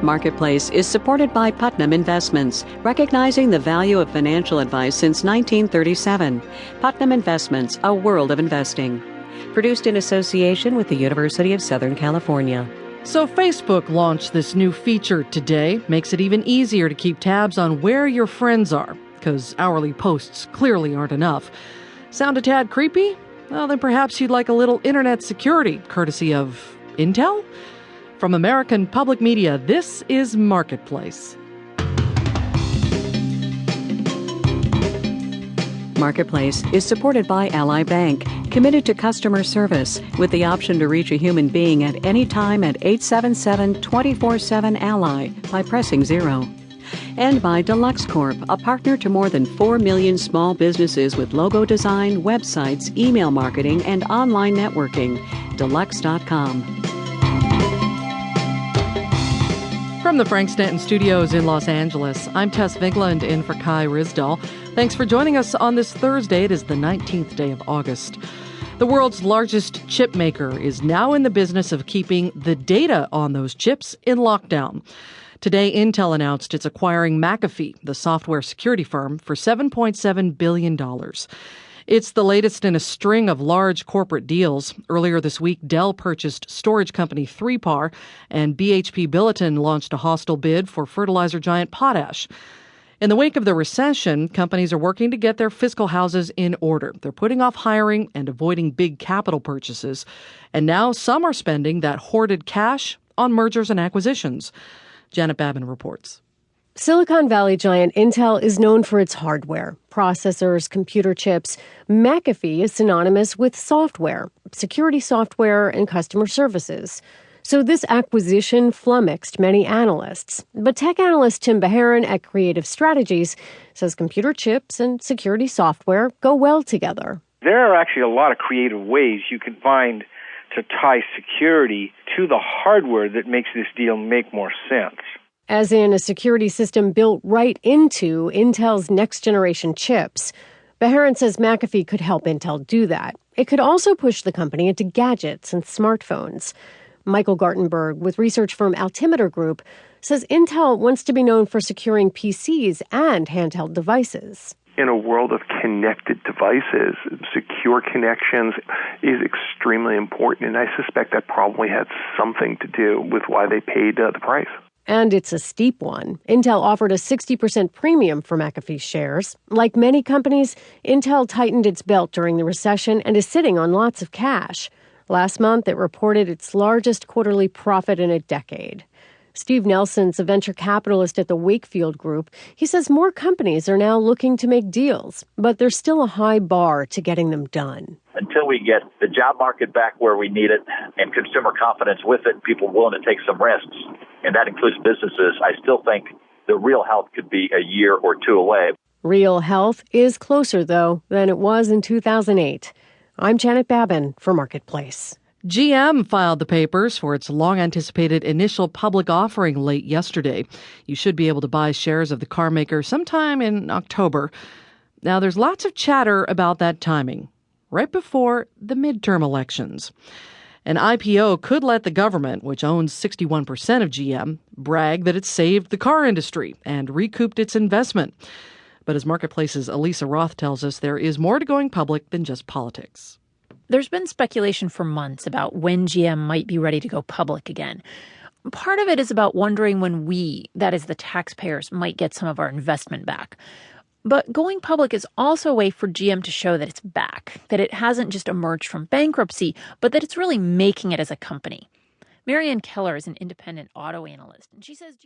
Marketplace is supported by Putnam Investments, recognizing the value of financial advice since 1937. Putnam Investments, a world of investing. Produced in association with the University of Southern California. So Facebook launched this new feature today. Makes it even easier to keep tabs on where your friends are, because hourly posts clearly aren't enough. Sound a tad creepy? Well, then perhaps you'd like a little internet security, courtesy of Intel? From American Public Media, this is Marketplace. Marketplace is supported by Ally Bank, committed to customer service, with the option to reach a human being at any time at 877-24-7-ALLY by pressing 0. And by Deluxe Corp, a partner to more than 4 million small businesses with logo design, websites, email marketing, and online networking. Deluxe.com. From the Frank Stanton Studios in Los Angeles, I'm Tess Vigland in for Kai Ryssdal. Thanks for joining us on this Thursday. It is the 19th day of August. The world's largest chip maker is now in the business of keeping the data on those chips in lockdown. Today, Intel announced it's acquiring McAfee, the software security firm, for $7.7 billion. It's the latest in a string of large corporate deals. Earlier this week, Dell purchased storage company 3PAR, and BHP Billiton launched a hostile bid for fertilizer giant Potash. In the wake of the recession, companies are working to get their fiscal houses in order. They're putting off hiring and avoiding big capital purchases. And now some are spending that hoarded cash on mergers and acquisitions. Janet Babin reports. Silicon Valley giant Intel is known for its hardware, processors, computer chips. McAfee is synonymous with software, security software, and customer services. So this acquisition flummoxed many analysts. But tech analyst Tim Beharin at Creative Strategies says computer chips and security software go well together. There are actually a lot of creative ways you can find to tie security to the hardware that makes this deal make more sense. As in a security system built right into Intel's next-generation chips. Beharin says McAfee could help Intel do that. It could also push the company into gadgets and smartphones. Michael Gartenberg with research firm Altimeter Group says Intel wants to be known for securing PCs and handheld devices. In a world of connected devices, secure connections is extremely important, and I suspect that probably had something to do with why they paid the price. And it's a steep one. Intel offered a 60% premium for McAfee shares. Like many companies, Intel tightened its belt during the recession and is sitting on lots of cash. Last month, it reported its largest quarterly profit in a decade. Steve Nelson's a venture capitalist at the Wakefield Group. He says more companies are now looking to make deals, but there's still a high bar to getting them done. Until we get the job market back where we need it and consumer confidence with it, people willing to take some risks, and that includes businesses, I still think the real health could be a year or two away. Real health is closer, though, than it was in 2008. I'm Janet Babin for Marketplace. GM filed the papers for its long-anticipated initial public offering late yesterday. You should be able to buy shares of the car maker sometime in October. Now, there's lots of chatter about that timing, right before the midterm elections. An IPO could let the government, which owns 61% of GM, brag that it saved the car industry and recouped its investment. But as Marketplace's Elisa Roth tells us, there is more to going public than just politics. There's been speculation for months about when GM might be ready to go public again. Part of it is about wondering when we, that is the taxpayers, might get some of our investment back. But going public is also a way for GM to show that it's back, that it hasn't just emerged from bankruptcy, but that it's really making it as a company. Marianne Keller is an independent auto analyst, and she says